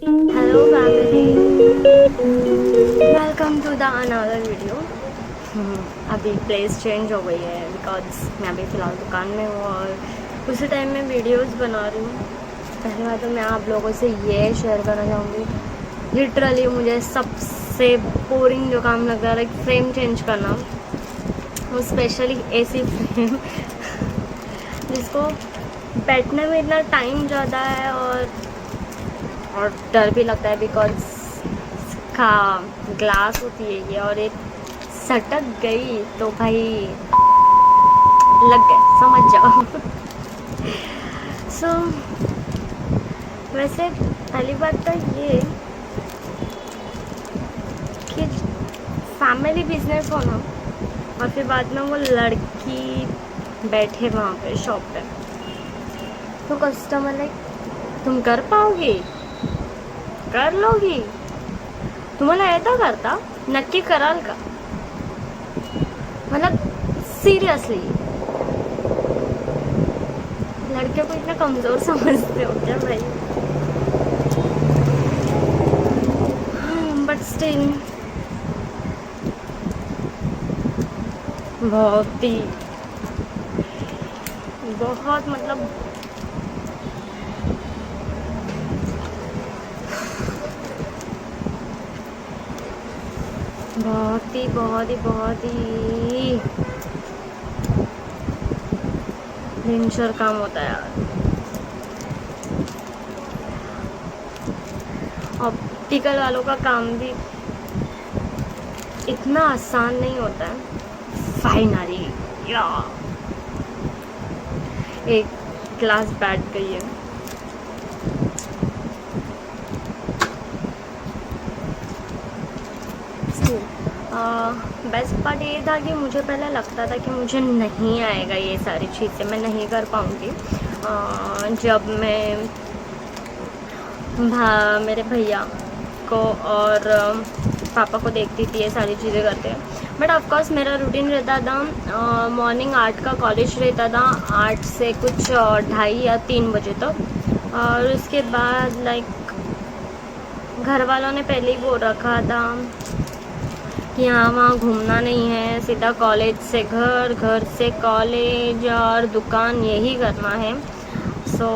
Hello family, welcome to the another video. अभी place change हो गई है बिकॉज मैं अभी फ़िलहाल दुकान में हूँ और उसी टाइम में वीडियोस बना रही हूँ। पहली बात तो मैं आप लोगों से ये शेयर करना चाहूँगी, लिटरली मुझे सबसे बोरिंग जो काम लगता है लाइक फ्रेम चेंज करना, वो स्पेशली ऐसी फ्रेम जिसको बैठने में इतना टाइम ज़्यादा है और डर भी लगता है बिकॉज का ग्लास होती है ये, और एक सटक गई तो भाई लग गए, समझ जाओ। सो वैसे पहली बात तो ये कि फैमिली बिजनेस हो ना, और फिर बाद में वो लड़की बैठे वहाँ पे शॉप पे, तो कस्टमर लाइक तुम कर पाओगी, कर लोगी, तुम्हाला येतं करता, नक्की कराल का? मतलब सीरियसली लड़कियों को इतना कमज़ोर समझते हो क्या भाई? बट स्टिल बहुत ही बहुत मतलब बहुत ही डेंजर काम होता है यार। ऑप्टिकल वालों का काम भी इतना आसान नहीं होता है। फाइनली या एक क्लास बैठ गई है। बेस्ट पार्ट ये था कि मुझे पहले लगता था कि मुझे नहीं आएगा, ये सारी चीज़ें मैं नहीं कर पाऊँगी। जब मैं मेरे भैया को और पापा को देखती थी ये सारी चीज़ें करते हैं, बट ऑफकोर्स मेरा रूटीन रहता था मॉर्निंग 8 का कॉलेज रहता था, 8 से कुछ 2:30 या 3 बजे तक। और उसके बाद लाइक घर वालों ने पहले ही बोल रखा था कि यहाँ वहाँ घूमना नहीं है, सीधा कॉलेज से घर, घर से कॉलेज और दुकान यही करना है। सो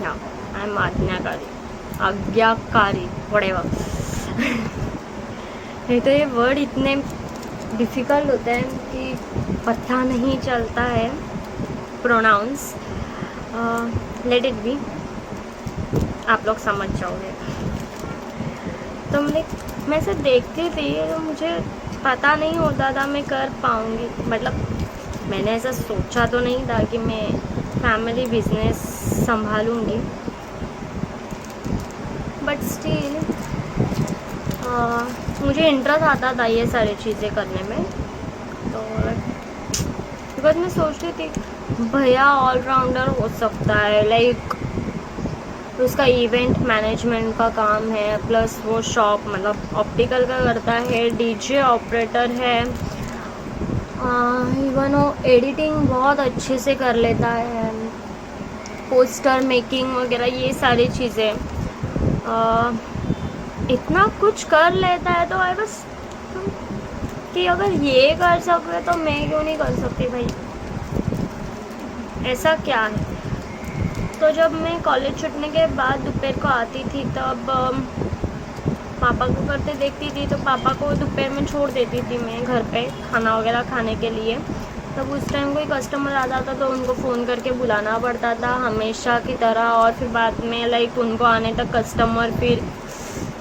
या आई एम आज्ञाकारी व्हाटएवर। नहीं तो ये वर्ड इतने डिफ़िकल्ट होते हैं कि पता नहीं चलता है प्रोनाउंस। लेट इट बी, आप लोग समझ जाओगे। तो मैं से देखती थी तो मुझे पता नहीं होता था मैं कर पाऊँगी। मतलब मैंने ऐसा सोचा तो नहीं था कि मैं फैमिली बिजनेस संभालूँगी, बट स्टिल मुझे इंटरेस्ट आता था ये सारी चीज़ें करने में। तो बिकॉज मैं सोचती थी भैया ऑलराउंडर हो सकता है, लाइक उसका इवेंट मैनेजमेंट का काम है, प्लस वो शॉप मतलब ऑप्टिकल का करता है, डीजे ऑपरेटर है, इवन वो एडिटिंग बहुत अच्छे से कर लेता है, पोस्टर मेकिंग वगैरह ये सारी चीज़ें इतना कुछ कर लेता है। तो आई बस कि अगर ये कर सके तो मैं क्यों नहीं कर सकती भाई, ऐसा क्या है? तो जब मैं कॉलेज छूटने के बाद दोपहर को आती थी तब पापा को करते देखती थी, तो पापा को दोपहर में छोड़ देती थी मैं घर पे खाना वगैरह खाने के लिए। तब उस टाइम कोई कस्टमर आता था तो उनको फ़ोन करके बुलाना पड़ता था हमेशा की तरह, और फिर बाद में लाइक उनको आने तक कस्टमर फिर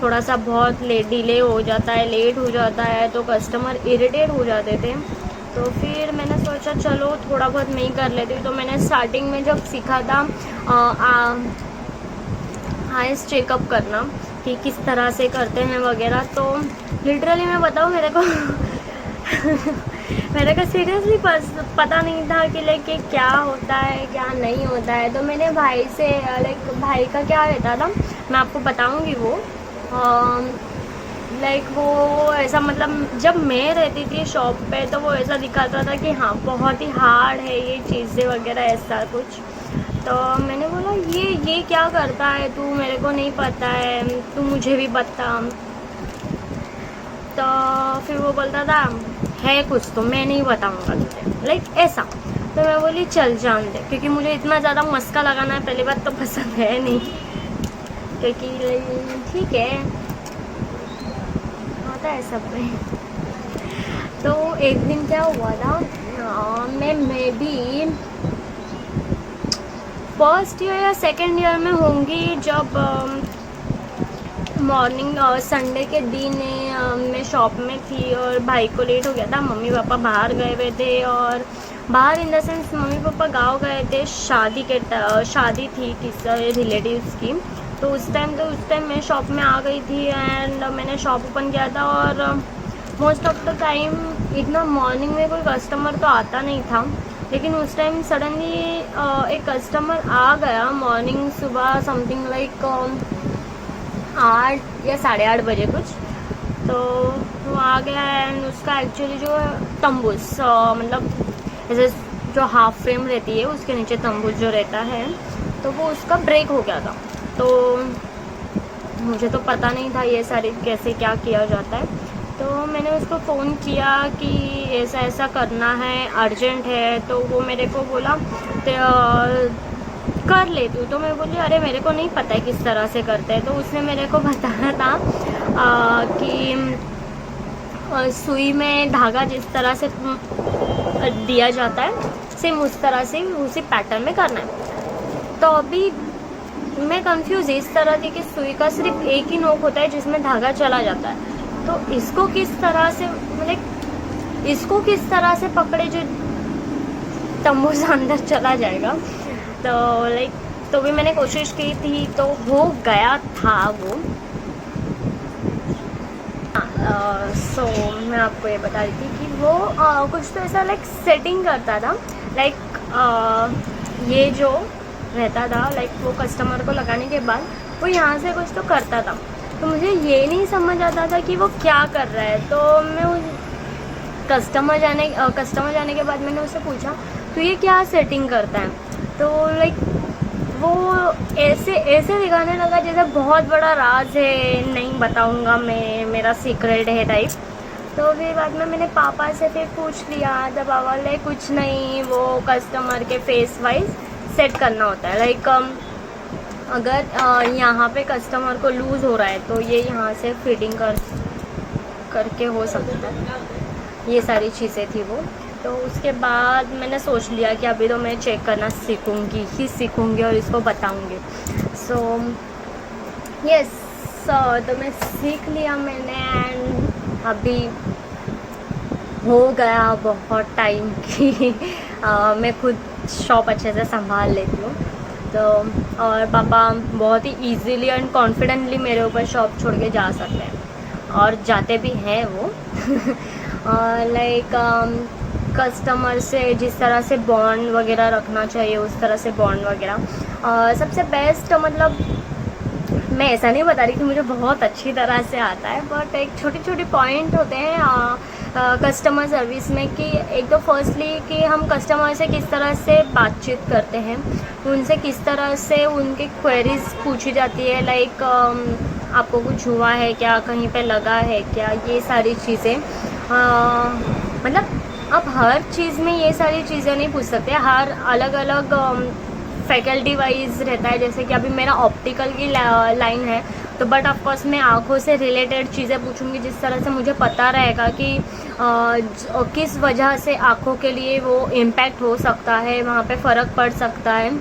थोड़ा सा बहुत डिले हो जाता है, लेट हो जाता है, तो कस्टमर इरिटेट हो जाते थे। तो फिर मैंने सोचा चलो थोड़ा बहुत मैं ही कर लेती हूँ। तो मैंने स्टार्टिंग में जब सीखा था आइस चेकअप करना कि किस तरह से करते हैं वगैरह, तो लिटरली मैं बताऊँ मेरे को मेरे को सीरियसली पता नहीं था कि लाइक ये क्या होता है क्या नहीं होता है। तो मैंने भाई से लाइक भाई का क्या रहता था मैं आपको बताऊँगी वो। लाइक वो ऐसा मतलब जब मैं रहती थी शॉप पे तो वो ऐसा दिखाता था कि हाँ बहुत ही हार्ड है ये चीज़ें वगैरह ऐसा कुछ। तो मैंने बोला ये क्या करता है तू, मेरे को नहीं पता है, तू मुझे भी बता। तो फिर वो बोलता था है कुछ तो मैं नहीं बताऊंगा तुझे, लाइक ऐसा। तो मैं बोली चल जान दे, क्योंकि मुझे इतना ज़्यादा मस्का लगाना है पहली बात तो पसंद है नहीं, क्योंकि ठीक है होता है सब में। तो एक दिन क्या हुआ था, मैं भी फर्स्ट ईयर या सेकेंड ईयर में होंगी, जब मॉर्निंग संडे के दिन मैं शॉप में थी और भाई को लेट हो गया था। मम्मी पापा बाहर गए हुए थे, और बाहर in the sense mummy papa गांव गए थे, शादी थी किसी रिलेटिव्स की। तो उस टाइम मैं शॉप में आ गई थी एंड मैंने शॉप ओपन किया था। और मोस्ट ऑफ द टाइम इतना मॉर्निंग में कोई कस्टमर तो आता नहीं था, लेकिन उस टाइम सडनली एक कस्टमर आ गया मॉर्निंग सुबह समथिंग लाइक 8 या 8:30 बजे कुछ। तो वो आ गया एंड उसका एक्चुअली जो तंबूस मतलब जैसे जो हाफ फ्रेम रहती है उसके नीचे तंबूस जो रहता है, तो वो उसका ब्रेक हो गया था। तो मुझे तो पता नहीं था ये सारी कैसे क्या किया जाता है। तो मैंने उसको फ़ोन किया कि ऐसा ऐसा करना है, अर्जेंट है। तो वो मेरे को बोला कर ले तू। तो मैं बोली अरे मेरे को नहीं पता है किस तरह से करते हैं। तो उसने मेरे को बताया था कि सुई में धागा जिस तरह से दिया जाता है सेम उस तरह से उसी पैटर्न में करना है। तो अभी मैं कंफ्यूज इस तरह थी कि सुई का सिर्फ एक ही नोक होता है जिसमें धागा चला जाता है, तो इसको किस तरह से मतलब इसको किस तरह से पकड़े जो तंबूस अंदर चला जाएगा। तो लाइक तो भी मैंने कोशिश की थी, तो हो गया था वो। सो मैं आपको ये बता रही थी कि वो कुछ तो ऐसा लाइक सेटिंग करता था, लाइक ये जो रहता था लाइक वो कस्टमर को लगाने के बाद वो यहाँ से कुछ तो करता था। तो मुझे ये नहीं समझ आता था कि वो क्या कर रहा है। तो मैं कस्टमर जाने के बाद मैंने उससे पूछा तो ये क्या सेटिंग करता है। तो लाइक वो ऐसे दिखाने लगा जैसे बहुत बड़ा राज है, नहीं बताऊंगा मैं, मेरा सीक्रेट है टाइप। तो फिर बाद में मैंने पापा से फिर पूछ लिया, जब पापा लाइक कुछ नहीं, वो कस्टमर के फेस वाइज सेट करना होता है। लाइक अगर यहाँ पे कस्टमर को लूज़ हो रहा है तो ये यहाँ से फिटिंग करके हो सकता है। ये सारी चीज़ें थी वो। तो उसके बाद मैंने सोच लिया कि अभी तो मैं चेक करना सीखूंगी और इसको बताऊंगी। सो यस, तो मैं सीख लिया मैंने एंड अभी हो गया बहुत टाइम की मैं खुद शॉप अच्छे से संभाल लेती हूँ। तो और पापा बहुत ही ईजीली एंड कॉन्फिडेंटली मेरे ऊपर शॉप छोड़ के जा सकते हैं और जाते भी हैं वो। लाइक कस्टमर से जिस तरह से बॉन्ड वगैरह रखना चाहिए उस तरह से बॉन्ड वगैरह सबसे बेस्ट। मतलब मैं ऐसा नहीं बता रही कि मुझे बहुत अच्छी तरह से आता है, बट एक छोटी पॉइंट होते हैं कस्टमर सर्विस में कि एक तो फर्स्टली कि हम कस्टमर से किस तरह से बातचीत करते हैं, उनसे किस तरह से उनकी क्वेरीज पूछी जाती है। लाइक आपको कुछ हुआ है क्या, कहीं पे लगा है क्या, ये सारी चीज़ें। मतलब अब हर चीज़ में ये सारी चीज़ें नहीं पूछ सकते, हर अलग अलग फैकल्टी वाइज रहता है। जैसे कि अभी मेरा ऑप्टिकल की लाइन है, तो बट ऑफकोर्स मैं आँखों से रिलेटेड चीज़ें पूछूंगी जिस तरह से मुझे पता रहेगा कि किस वजह से आँखों के लिए वो इम्पैक्ट हो सकता है, वहाँ पे फ़र्क पड़ सकता है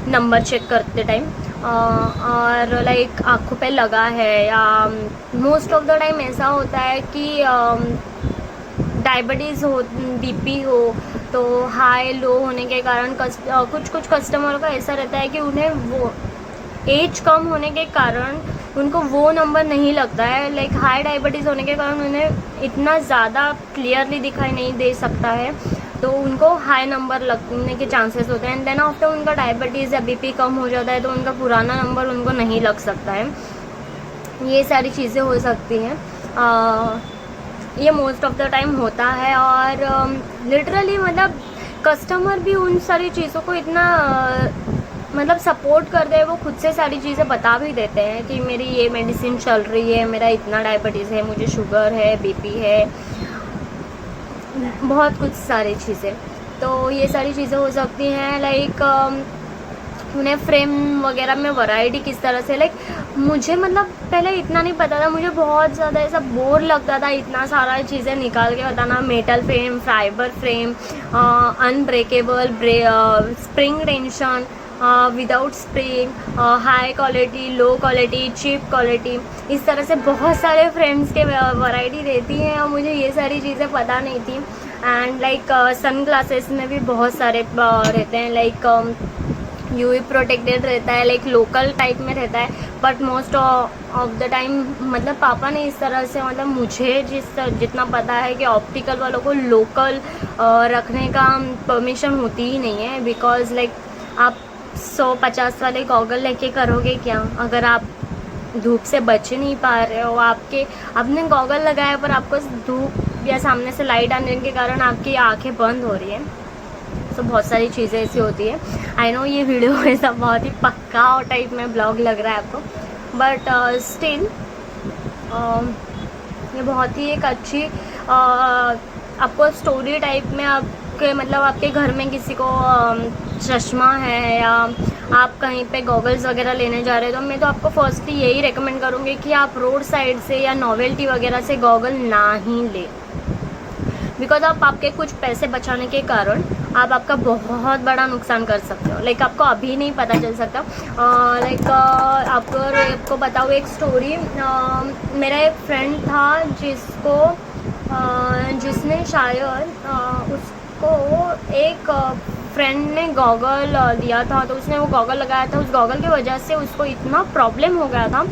नंबर चेक करते टाइम। और लाइक आँखों पे लगा है, या मोस्ट ऑफ द टाइम ऐसा होता है कि डायबिटीज़ हो, बीपी हो, तो हाई लो होने के कारण कुछ कस्टमरों का ऐसा रहता है कि उन्हें वो एज कम होने के कारण उनको वो नंबर नहीं लगता है। लाइक हाई डायबिटीज़ होने के कारण उन्हें इतना ज़्यादा क्लियरली दिखाई नहीं दे सकता है, तो उनको हाई नंबर लगने के चांसेस होते हैं। एंड देन आफ्टर उनका डायबिटीज़ या बीपी कम हो जाता है तो उनका पुराना नंबर उनको नहीं लग सकता है। ये सारी चीज़ें हो सकती हैं, ये मोस्ट ऑफ द टाइम होता है। और लिटरली मतलब कस्टमर भी उन सारी चीज़ों को इतना मतलब सपोर्ट करते हैं, वो खुद से सारी चीज़ें बता भी देते हैं कि मेरी ये मेडिसिन चल रही है, मेरा इतना डायबिटीज़ है, मुझे शुगर है, बीपी है, बहुत कुछ सारी चीज़ें। तो ये सारी चीज़ें हो सकती हैं। लाइक उन्हें फ्रेम वगैरह में वैरायटी किस तरह से, लाइक मुझे मतलब पहले इतना नहीं पता था, मुझे बहुत ज़्यादा ऐसा बोर लगता था इतना सारा चीज़ें निकाल के बताना। Metal frame, fibre frame, unbreakable, spring tension, without spring, high quality, low quality, cheap quality, इस तरह से बहुत सारे फ्रेम्स के वैरायटी रहती हैं और मुझे ये सारी चीज़ें पता नहीं थी। एंड लाइक सन ग्लासेस में भी बहुत सारे रहते हैं, लाइक यूवी प्रोटेक्टेड रहता है, लाइक लोकल टाइप में रहता है, but most of the time मतलब पापा ने इस तरह से, मतलब मुझे जितना पता है कि ऑप्टिकल वालों को लोकल रखने का परमिशन होती ही नहीं है। बिकॉज लाइक आप 150 वाले गॉगल लेके करोगे क्या अगर आप धूप से बच नहीं पा रहे हो। आपने गॉगल लगाया पर आपको धूप या सामने से लाइट आने के कारण आपकी आंखें बंद हो रही है। तो बहुत सारी चीज़ें ऐसी होती है। आई नो ये वीडियो ऐसा बहुत ही पक्का और टाइप में ब्लॉग लग रहा है आपको, बट स्टिल ये बहुत ही एक अच्छी आपको स्टोरी टाइप में, आपके मतलब आपके घर में किसी को चश्मा है या आप कहीं पे गॉगल्स वगैरह लेने जा रहे हो, तो मैं तो आपको फर्स्टली यही रेकमेंड करूँगी कि आप रोड साइड से या नॉवेल्टी वगैरह से गॉगल ना ही लें। बिकॉज आप आपके कुछ पैसे बचाने के कारण आप आपका बहुत बड़ा नुकसान कर सकते हो। लाइक आपको अभी नहीं पता चल सकता। लाइक आपको बताओ एक स्टोरी। मेरा एक फ्रेंड था जिसने शायद उसको एक फ्रेंड ने गॉगल दिया था, तो उसने वो गॉगल लगाया था। उस गॉगल की वजह से उसको इतना प्रॉब्लम हो गया था,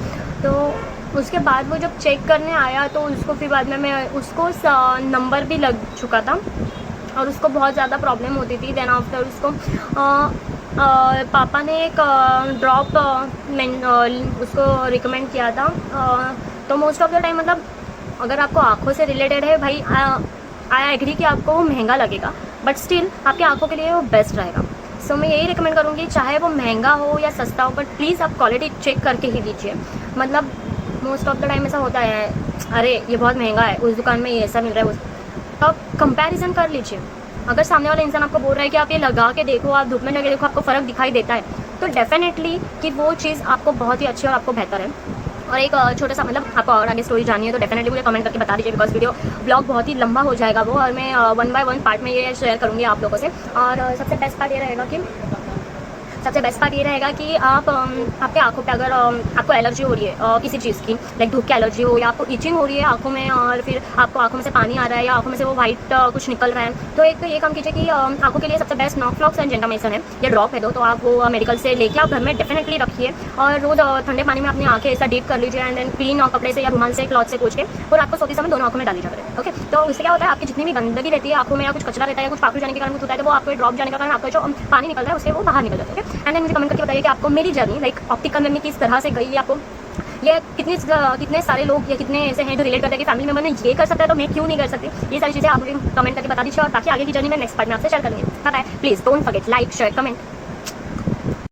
तो उसके बाद वो जब चेक करने आया तो उसको फिर बाद में उसको नंबर भी लग चुका था और उसको बहुत ज़्यादा प्रॉब्लम होती थी। देन आफ्टर उसको पापा ने एक ड्रॉप उसको रिकमेंड किया था। तो मोस्ट ऑफ द टाइम मतलब अगर आपको आँखों से रिलेटेड है भाई, आई एग्री कि आपको वो महंगा लगेगा, बट स्टिल आपकी आँखों के लिए वो बेस्ट रहेगा। सो मैं यही रिकमेंड करूँगी, चाहे वो महंगा हो या सस्ता हो, बट प्लीज़ आप क्वालिटी चेक करके ही लीजिए। मतलब मोस्ट ऑफ द टाइम ऐसा होता है, अरे ये बहुत महंगा है, उस दुकान में ये ऐसा मिल रहा है, तो आप कंपैरिजन कर लीजिए। अगर सामने वाला इंसान आपको बोल रहा है कि आप ये लगा के देखो, आप धूप में लगे देखो, आपको फ़र्क दिखाई देता है, तो डेफिनेटली कि वो चीज़ आपको बहुत ही अच्छी और आपको बेहतर है। और एक छोटा सा मतलब आपको और आगे स्टोरी जाननी है तो डेफिनेटली मुझे कमेंट करके बता दीजिए, बिकॉज वीडियो ब्लॉग बहुत ही लंबा हो जाएगा वो, और मैं 1 बाय 1 पार्ट में ये शेयर करूँगी आप लोगों से। और सबसे बेस्ट पार्ट ये रहेगा कि आप आपके आंखों पे अगर आपको एलर्जी हो रही है किसी चीज़ की, लाइक धूप की एलर्जी हो या आपको इचिंग हो रही है आंखों में, और फिर आपको आंखों में से पानी आ रहा है या आंखों में से वो वाइट कुछ निकल रहा है, तो एक तो ये काम कीजिए कि आंखों के लिए सबसे बेस्ट नॉक्फ्लॉक्स एंड जेंटामाइसिन है, ये ड्रॉप है तो आप वो मेडिकल से लेके आप घर में डेफिनेटली रखिए, और रोज़ ठंडे पानी में अपनी आंखें ऐसा डीप कर लीजिए एंड देन क्लीन कपड़े से या रुमाल से, क्लॉथ से पोंछ के, और आपको सोते समय दोनों आंखों में डाली जाए। ओके, तो उससे क्या होता है, आपकी जितनी भी गंदगी रहती है आंखों में या कुछ कचरा रहता है या कुछ पापड़ जाने के कारण कुछ होता है, तो वो आपको ड्रॉप जाने के कारण आपका जो पानी निकल रहा है उससे वो बाहर निकल जाता है। ओके, एंड देन मुझे कमेंट करके बताइए कि आपको मेरी जर्नी लाइक ऑप्टिकल में किस तरह से गई, आपको ये कितने सारे लोग या कितने ऐसे हैं जो रिलेट करते हैं कि फैमिली मेंबर ने ये कर सकता है तो मैं क्यों नहीं कर सकती। ये सारी चीज़ें आप मुझे कमेंट करके बता दीजिए, और ताकि आगे की जर्नी में नेक्स्ट पार्ट में आपसे शेयर करेंगे। Bye bye. Please don't forget like, share, comment.